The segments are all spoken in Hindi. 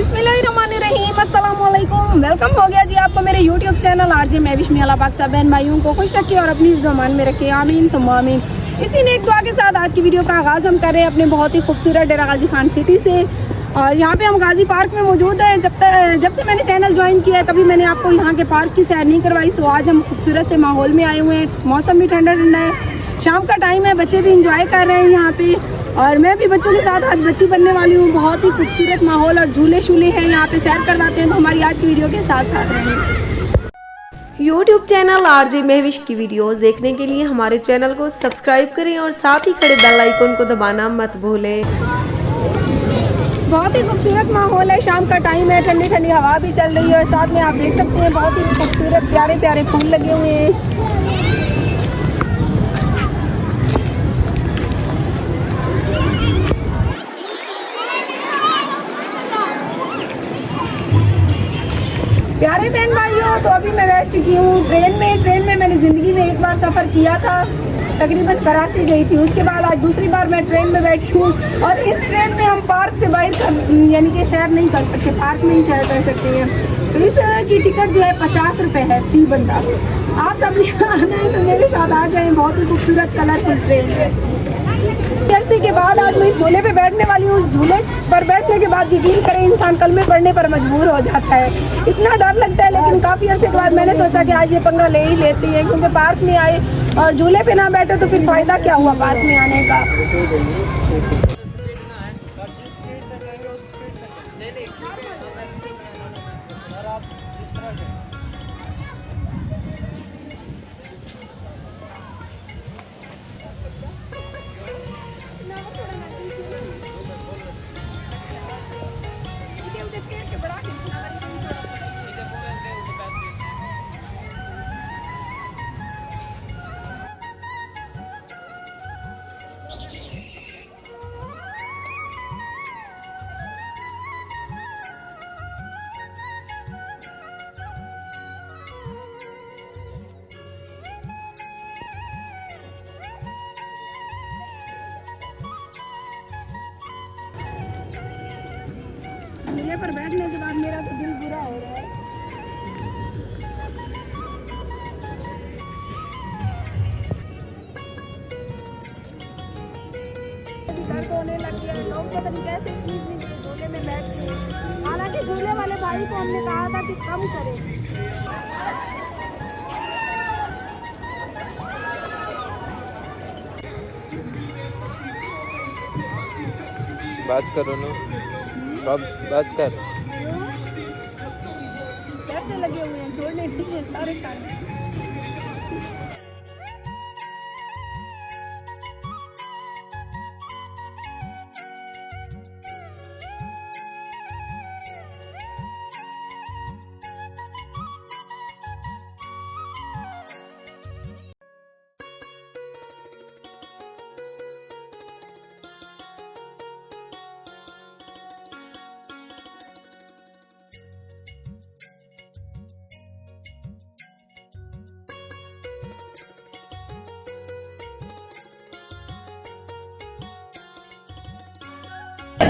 बिस्मिल्लाहिर्रहमानिर्रहीम, अस्सलाम वालेकुम। वेलकम हो गया जी आपको मेरे यूट्यूब चैनल आरजे महविश में। अल्लाह पाक सब बहन भाइयों को खुश रखे और अपनी ज़मान में रखे, आमीन सुम्मा आमीन। इसी नेक दुआ के साथ आज की वीडियो का आगाज़ हम कर रहे हैं अपने बहुत ही खूबसूरत डेरा गाजी खान सिटी से। और यहाँ पे हम गाजी पार्क में मौजूद हैं। जब से मैंने चैनल ज्वाइन किया है कभी मैंने आपको यहाँ के पार्क की सैर नहीं करवाई। तो आज हम खूबसूरत से माहौल में आए हुए हैं, मौसम भी ठंडा ठंडा है, शाम का टाइम है, बच्चे भी इंजॉय कर रहे हैं यहाँ पे और मैं भी बच्चों के साथ आज बच्ची बनने वाली हूँ। बहुत ही खूबसूरत माहौल और झूले शूले हैं यहाँ पे, सैर करवाते हैं। तो हमारी आज की वीडियो के साथ साथ रहें। यूट्यूब चैनल आरजे महविश की वीडियोस देखने के लिए हमारे चैनल को सब्सक्राइब करें और साथ ही खड़े बेल आइकन को दबाना मत भूलें। बहुत ही खूबसूरत माहौल है, शाम का टाइम है, ठंडी ठंडी हवा भी चल रही है और साथ में आप देख सकते हैं बहुत ही खूबसूरत प्यारे प्यारे फूल लगे हुए हैं। प्यारे बहन भाइयों, तो अभी मैं बैठ चुकी हूँ ट्रेन में मैंने ज़िंदगी में एक बार सफ़र किया था, तकरीबन कराची गई थी। उसके बाद आज दूसरी बार मैं ट्रेन में बैठी हूँ और इस ट्रेन में हम पार्क से बाहर यानी कि सैर नहीं कर सकते, पार्क में ही सैर कर सकते हैं। तो इसकी टिकट जो है 50 रुपये है फी बंदा। आप सब आना है तो मेरे साथ आ जाएँ। बहुत ही खूबसूरत कलरफुल ट्रेन है। अरसे के बाद आज मैं इस झूले पे बैठने वाली हूँ। उस झूले पर बैठने के बाद यकीन करें इंसान कलमे पढ़ने पर मजबूर हो जाता है, इतना डर लगता है। लेकिन काफ़ी अरसे के बाद मैंने सोचा कि आज ये पंगा ले ही लेती है, क्योंकि पार्क में आए और झूले पे ना बैठे तो फिर फ़ायदा क्या हुआ पार्क में आने का। झूले पर बैठने के बाद मेरा तो दिल बुरा हो रहा है। दर्द होने लग गया, लोग पता नहीं कैसे इतनी झूले में बैठ के। हालांकि झूले वाले भाई को हमने कहा था कि कम करें। बस करो ना, बस कर। कैसे लगे हुए हैं, छोड़ने नहीं है सारे काम।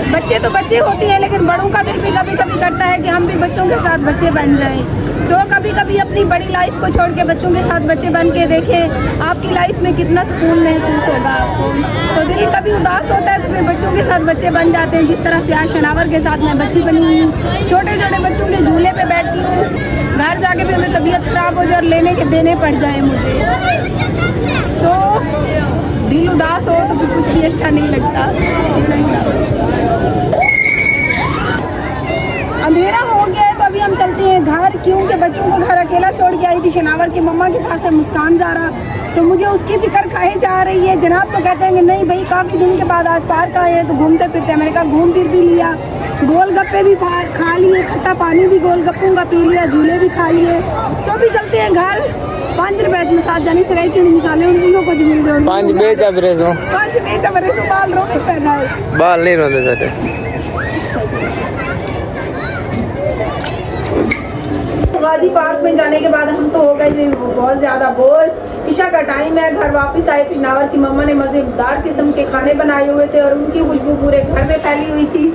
बच्चे तो बच्चे होते हैं, लेकिन बड़ों का दिल भी कभी कभी करता है कि हम भी बच्चों के साथ बच्चे बन जाएं। सो कभी कभी अपनी बड़ी लाइफ को छोड़ के बच्चों के साथ बच्चे बन के देखें, आपकी लाइफ में कितना सुकून महसूस होगा आपको। तो दिल कभी उदास होता है तो फिर बच्चों के साथ बच्चे बन जाते हैं। जिस तरह से आज शनावर के साथ मैं बच्ची बनी हुई हूँ, छोटे छोटे बच्चों के झूले पे बैठती हूँ। घर जाके भी हमें तबीयत ख़राब हो जाए और लेने के देने पड़ जाए मुझे। तो दिल उदास हो तो फिर कुछ भी अच्छा नहीं लगता। अंधेरा हो गया है तो अभी हम चलते हैं घर, क्योंकि बच्चों को घर अकेला छोड़ के आई थी। शनावर की मम्मा के पास है मुस्कान जा रहा, तो मुझे उसकी फिक्र खाई जा रही है। जनाब तो कहते हैं कि नहीं भाई, काफ़ी दिन के बाद आज पार्क आए हैं तो घूमते फिरते हैं। मैंने कहा घूम फिर भी लिया, गोलगप्पे भी खा लिए, खट्टा पानी भी गोलगप्पों का पी लिया, झूले भी खा लिए। तो अभी चलते हैं घर। 5 रुपए में साथ जानी सराय के मिसाले उनको कुछ मिल गए। 5 बेचा बरेसो 5 बेचा बरेसो बाल रोने पे गए, बाल नहीं रोते सारे। गाजी पार्क में जाने के बाद हम तो हो गए बहुत ज़्यादा बोर। ईशा का टाइम है, घर वापस आए। कृष्णावर की मम्मा ने मज़ेदार किस्म के खाने बनाए हुए थे और उनकी खुशबू पूरे घर में फैली हुई थी।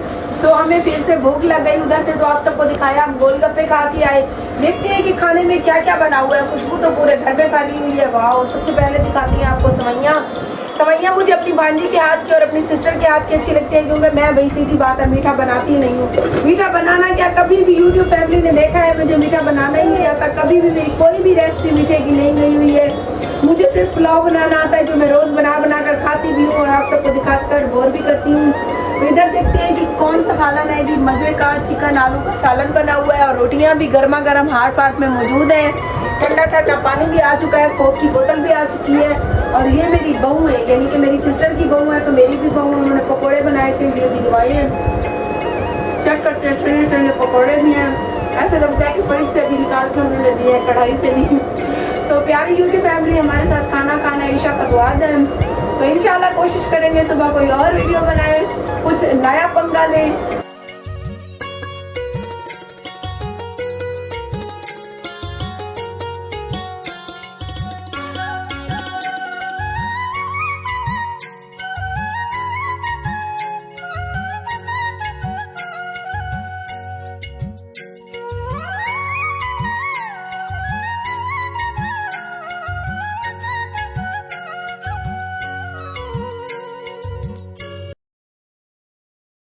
तो हमें फिर से भूख लग गई। उधर से तो आप सबको दिखाया, हम गोलगप्पे खा के आए। देखते हैं कि खाने में क्या क्या बना हुआ है। खुशबू तो पूरे घर में फैली हुई है। वाह, सबसे पहले दिखाती हैं आपको सवैयाँ मुझे अपनी भांजी के हाथ की और अपनी सिस्टर के हाथ की अच्छी लगती है, क्योंकि मैं भाई सीधी बात है मीठा बनाती नहीं हूँ। मीठा बनाना क्या, कभी भी यूट्यूब फैमिली ने देखा है मुझे मीठा बनाना ही नहीं आता। कभी भी मेरी कोई भी रेसिपी मीठे की नहीं गई हुई है। मुझे सिर्फ पुलाव बनाना आता है, जो मैं रोज़ बना कर खाती भी हूँ और आप सबको दिखाकर बोर भी करती हूँ। तो इधर देखते हैं कि कौन सा सालन है जी। मज़े का चिकन आलू का सालन बना हुआ है और रोटियाँ भी गर्मा गर्म हार्ड पार्ट में मौजूद है। ठंडा ठंडा पानी भी आ चुका है, कोक की बोतल भी आ चुकी है। और ये मेरी बहू है, यानी कि मेरी सिस्टर की बहू है, तो मेरी भी बहू है। उन्होंने पकौड़े बनाए थे, ये भिजवाए हैं। चेक करते हैं, ठंडे ठंडे पकौड़े भी हैं। ऐसे लगता है कि फ्रिज से भी निकाल के उन्होंने दिए हैं, कढ़ाई से नहीं। तो प्यारी यूट्यूब फैमिली हमारे साथ खाना खाना ईशा का दुआ है। तो इंशाल्लाह कोशिश करेंगे सुबह कोई और वीडियो बनाए, कुछ नया पंगा लें।